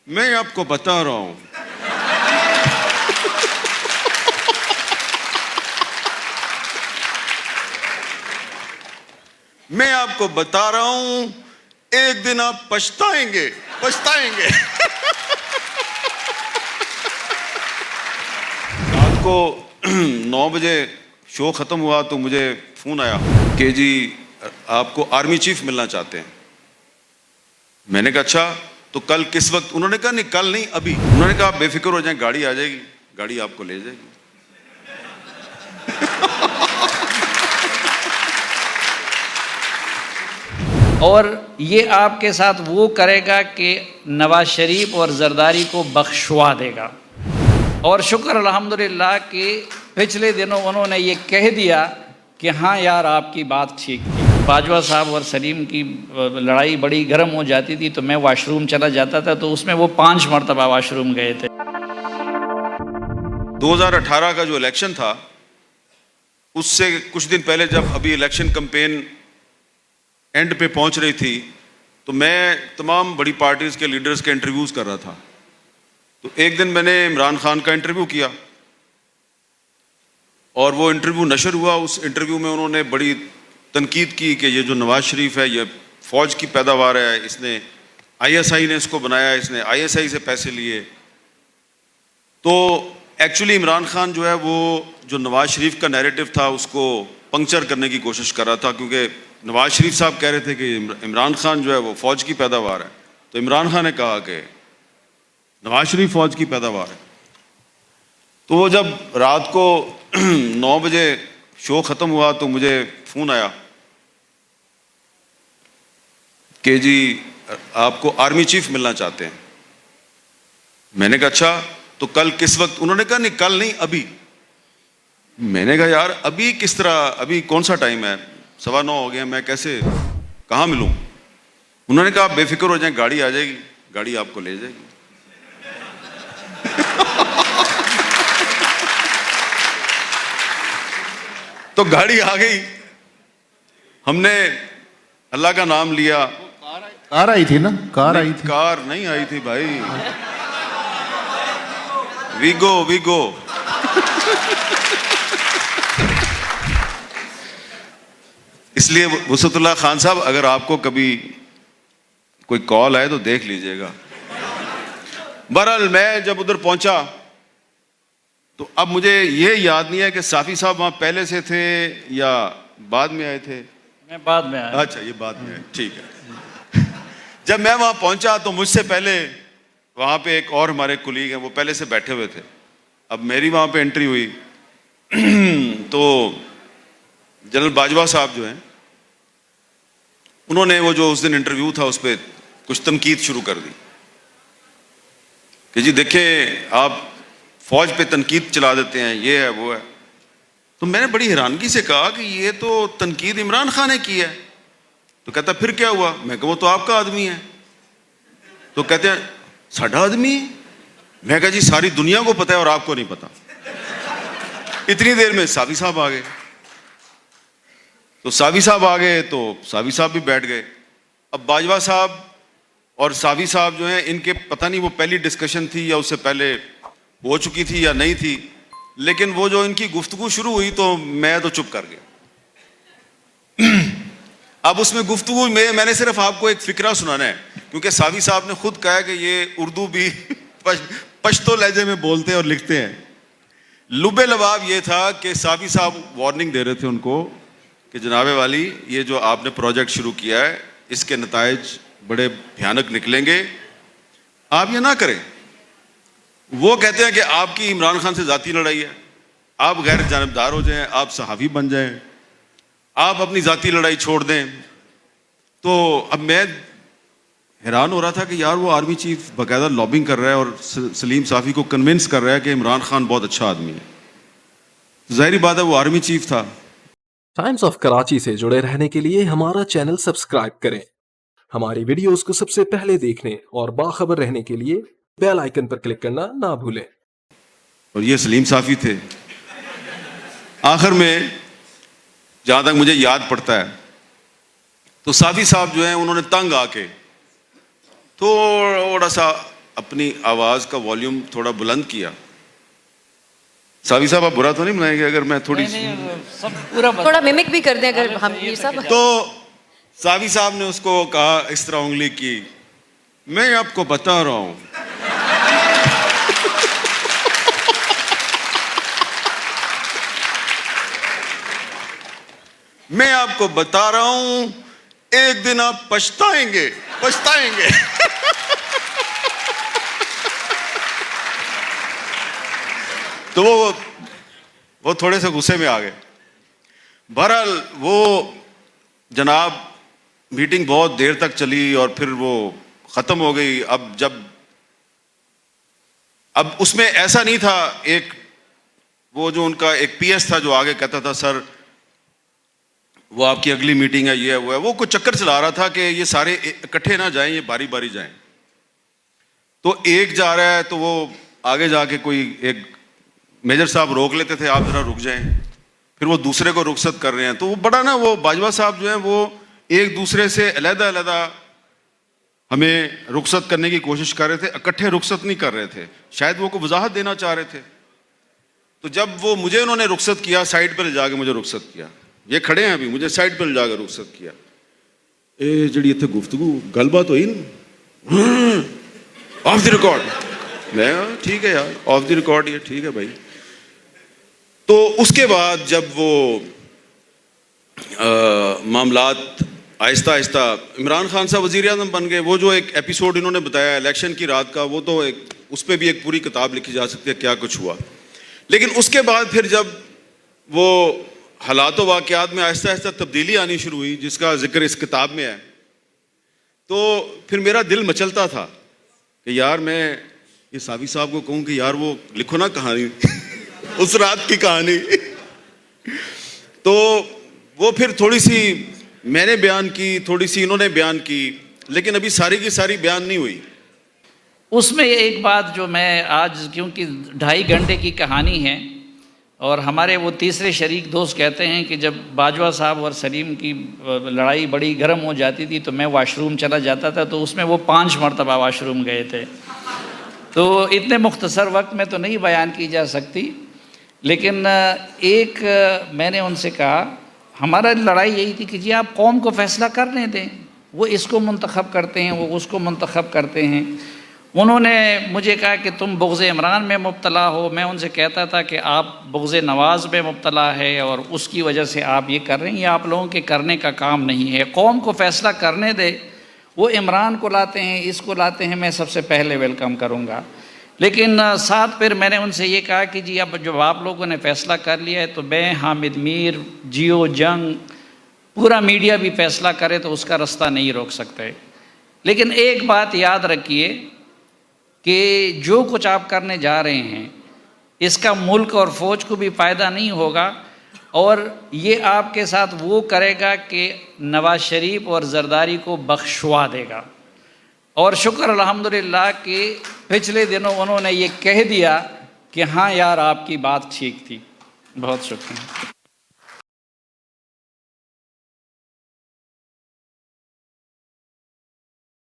میں آپ کو بتا رہا ہوں میں آپ کو بتا رہا ہوں ایک دن آپ پچھتائیں گے رات کو 9 بجے شو ختم ہوا تو مجھے فون آیا کہ جی آپ کو آرمی چیف ملنا چاہتے ہیں. میں نے کہا اچھا تو کل کس وقت؟ انہوں نے کہا نہیں کل نہیں ابھی. انہوں نے کہا آپ بے فکر ہو جائیں، گاڑی آ جائے گی، گاڑی آپ کو لے جائے گی. اور یہ آپ کے ساتھ وہ کرے گا کہ نواز شریف اور زرداری کو بخشوا دے گا. اور شکر الحمدللہ کہ پچھلے دنوں انہوں نے یہ کہہ دیا کہ ہاں یار آپ کی بات ٹھیک تھی. باجوہ صاحب اور سلیم کی لڑائی بڑی گرم ہو جاتی تھی تو میں واش روم چلا جاتا تھا تو اس میں وہ 5 مرتبہ واش روم گئے تھے. 2018 کا جو الیکشن تھا اس سے کچھ دن پہلے جب ابھی الیکشن کمپین اینڈ پہ پہنچ رہی تھی تو میں تمام بڑی پارٹیز کے لیڈرز کے انٹرویوز کر رہا تھا. تو ایک دن میں نے عمران خان کا انٹرویو کیا اور وہ انٹرویو نشر ہوا. اس انٹرویو میں انہوں نے بڑی تنقید کی کہ یہ جو نواز شریف ہے یہ فوج کی پیداوار ہے، اس نے ISI نے اس کو بنایا، اس نے ISI سے پیسے لیے. تو ایکچولی عمران خان جو ہے وہ جو نواز شریف کا نیریٹو تھا اس کو پنکچر کرنے کی کوشش کر رہا تھا، کیونکہ نواز شریف صاحب کہہ رہے تھے کہ عمران خان جو ہے وہ فوج کی پیداوار ہے. تو عمران خان نے کہا کہ نواز شریف فوج کی پیداوار ہے. تو وہ جب رات کو 9 بجے شو ختم ہوا تو مجھے فون آیا کہ جی آپ کو آرمی چیف ملنا چاہتے ہیں. میں نے کہا اچھا تو کل کس وقت؟ انہوں نے کہا نہیں کل نہیں ابھی. میں نے کہا یار ابھی کس طرح، ابھی کون سا ٹائم ہے؟ 9:15 ہو گیا، میں کیسے کہاں ملوں؟ انہوں نے کہا آپ بے فکر ہو جائیں، گاڑی آ جائے گی، گاڑی آپ کو لے جائے گی. تو گاڑی آ گئی، ہم نے اللہ کا نام لیا. کار آئی تھی نا؟ کار آئی تھی؟ کار نہیں آئی تھی بھائی، ویگو. اس لیے وسعت اللہ خان صاحب اگر آپ کو کبھی کوئی کال آئے تو دیکھ لیجئے گا. بہرحال میں جب ادھر پہنچا تو اب مجھے یہ یاد نہیں ہے کہ صافی صاحب وہاں پہلے سے تھے یا بعد میں آئے تھے. میں بعد میں آیا. اچھا یہ بعد میں آئے، ٹھیک ہے. جب میں وہاں پہنچا تو مجھ سے پہلے وہاں پہ ایک اور ہمارے کولیگ ہیں، وہ پہلے سے بیٹھے ہوئے تھے. اب میری وہاں پہ انٹری ہوئی تو جنرل باجوہ صاحب جو ہیں انہوں نے وہ جو اس دن انٹرویو تھا اس پہ کچھ تنقید شروع کر دی کہ جی دیکھیں آپ فوج پہ تنقید چلا دیتے ہیں، یہ ہے وہ ہے. تو میں نے بڑی حیرانگی سے کہا کہ یہ تو تنقید عمران خان نے کی ہے. تو کہتا پھر کیا ہوا؟ میں کہا وہ تو آپ کا آدمی ہے. تو کہتے ہیں ساڈا آدمی ہے؟ میں کہا جی ساری دنیا کو پتہ ہے اور آپ کو نہیں پتا. اتنی دیر میں صافی صاحب آ گئے. تو صافی صاحب آ گئے تو صافی صاحب بھی بیٹھ گئے. اب باجوہ صاحب اور صافی صاحب جو ہیں ان کے پتہ نہیں وہ پہلی ڈسکشن تھی یا اس سے پہلے ہو چکی تھی یا نہیں تھی، لیکن وہ جو ان کی گفتگو شروع ہوئی تو میں تو چپ کر گیا. اب اس میں گفتگو میں نے صرف آپ کو ایک فقرہ سنانا ہے، کیونکہ صافی صاحب نے خود کہا کہ یہ اردو بھی پشتو لہجے میں بولتے ہیں اور لکھتے ہیں. لب لباب یہ تھا کہ صافی صاحب وارننگ دے رہے تھے ان کو کہ جناب والی یہ جو آپ نے پروجیکٹ شروع کیا ہے اس کے نتائج بڑے بھیانک نکلیں گے، آپ یہ نہ کریں. وہ کہتے ہیں کہ آپ کی عمران خان سے ذاتی لڑائی ہے، آپ غیر جانبدار ہو جائیں، آپ صحافی بن جائیں، آپ اپنی ذاتی لڑائی چھوڑ دیں. تو اب میں حیران ہو رہا تھا کہ یار وہ آرمی چیف باقاعدہ لابنگ کر رہا ہے اور سلیم صافی کو کنونس کر رہا ہے کہ عمران خان بہت اچھا آدمی ہے. ظاہری بات ہے وہ آرمی چیف تھا. ٹائمز آف کراچی سے جڑے رہنے کے لیے ہمارا چینل سبسکرائب کریں. ہماری ویڈیوز کو سب سے پہلے دیکھنے اور باخبر رہنے کے لیے بیل آئیکن پر کلک کرنا نہ بھولیں. اور یہ سلیم صافی تھے. آخر میں جہاں تک مجھے یاد پڑتا ہے تو صافی صاحب جو ہیں انہوں نے تنگ آ کے تھوڑا سا اپنی آواز کا والیوم تھوڑا بلند کیا. ساوی صاحب آپ برا تو نہیں منائیں گے اگر میں تھوڑی سی سب پورا تھوڑا ممک بھی کر دیں اگر ہم یہ سب. تو ساوی صاحب نے اس کو کہا, اس طرح انگلی کی, میں آپ کو بتا رہا ہوں میں آپ کو بتا رہا ہوں ایک دن آپ پچھتائیں گے پچھتائیں گے. تو وہ تھوڑے سے غصے میں آ گئے. بہرحال وہ جناب میٹنگ بہت دیر تک چلی اور پھر وہ ختم ہو گئی. اب اس میں ایسا نہیں تھا, ایک وہ جو ان کا ایک پی ایس تھا جو آگے کہتا تھا سر وہ آپ کی اگلی میٹنگ ہے, یہ ہے وہ ہے, وہ کوئی چکر چلا رہا تھا کہ یہ سارے اکٹھے نہ جائیں, یہ باری باری جائیں. تو ایک جا رہا ہے تو وہ آگے جا کے کوئی ایک میجر صاحب روک لیتے تھے, آپ ذرا رک جائیں, پھر وہ دوسرے کو رخصت کر رہے ہیں. تو وہ بڑا نا وہ باجوہ صاحب جو ہیں وہ ایک دوسرے سے علیحدہ علیحدہ ہمیں رخصت کرنے کی کوشش کر رہے تھے, اکٹھے رخصت نہیں کر رہے تھے. شاید وہ کوئی وضاحت دینا چاہ رہے تھے. تو جب وہ مجھے انہوں نے رخصت کیا, سائڈ پہ لے جا کے مجھے رخصت کیا, یہ کھڑے ہیں ابھی, مجھے سائڈ پہ لے جا کے رخصت کیا. اے جڑی اتنے گفتگو گل بات ہوئی نا آف دی ریکارڈ, میں ٹھیک ہے یار آف دی ریکارڈ, یہ ٹھیک ہے بھائی. تو اس کے بعد جب وہ معاملات آہستہ آہستہ, عمران خان صاحب وزیر اعظم بن گئے. وہ جو ایک ایپیسوڈ انہوں نے بتایا الیکشن کی رات کا, وہ تو ایک اس پہ بھی ایک پوری کتاب لکھی جا سکتی ہے کیا کچھ ہوا. لیکن اس کے بعد پھر جب وہ حالات و واقعات میں آہستہ آہستہ تبدیلی آنی شروع ہوئی جس کا ذکر اس کتاب میں ہے, تو پھر میرا دل مچلتا تھا کہ یار میں یہ ساوی صاحب کو کہوں کہ یار وہ لکھو نا کہانی اس رات کی کہانی. تو وہ پھر تھوڑی سی میں نے بیان کی, تھوڑی سی انہوں نے بیان کی, لیکن ابھی ساری کی ساری بیان نہیں ہوئی. اس میں ایک بات جو میں آج, کیونکہ 2.5 گھنٹے کی کہانی ہے اور ہمارے وہ تیسرے شریک دوست کہتے ہیں کہ جب باجوہ صاحب اور سلیم کی لڑائی بڑی گرم ہو جاتی تھی تو میں واش روم چلا جاتا تھا, تو اس میں وہ 5 مرتبہ واش روم گئے تھے. تو اتنے مختصر وقت میں تو نہیں بیان کی جا سکتی, لیکن ایک میں نے ان سے کہا, ہمارا لڑائی یہی تھی کہ جی آپ قوم کو فیصلہ کرنے دیں, وہ اس کو منتخب کرتے ہیں, وہ اس کو منتخب کرتے ہیں. انہوں نے مجھے کہا کہ تم بغض عمران میں مبتلا ہو. میں ان سے کہتا تھا کہ آپ بغض نواز میں مبتلا ہے اور اس کی وجہ سے آپ یہ کر رہے ہیں, یہ آپ لوگوں کے کرنے کا کام نہیں ہے. قوم کو فیصلہ کرنے دے, وہ عمران کو لاتے ہیں, اس کو لاتے ہیں, میں سب سے پہلے ویلکم کروں گا. لیکن ساتھ پھر میں نے ان سے یہ کہا کہ جی اب جب آپ لوگوں نے فیصلہ کر لیا ہے تو میں, حامد میر, جیو جنگ, پورا میڈیا بھی فیصلہ کرے تو اس کا رستہ نہیں روک سکتے. لیکن ایک بات یاد رکھیے کہ جو کچھ آپ کرنے جا رہے ہیں اس کا ملک اور فوج کو بھی فائدہ نہیں ہوگا, اور یہ آپ کے ساتھ وہ کرے گا کہ نواز شریف اور زرداری کو بخشوا دے گا. اور شکر الحمدللہ کہ پچھلے دنوں انہوں نے یہ کہہ دیا کہ ہاں یار آپ کی بات ٹھیک تھی. بہت شکریہ.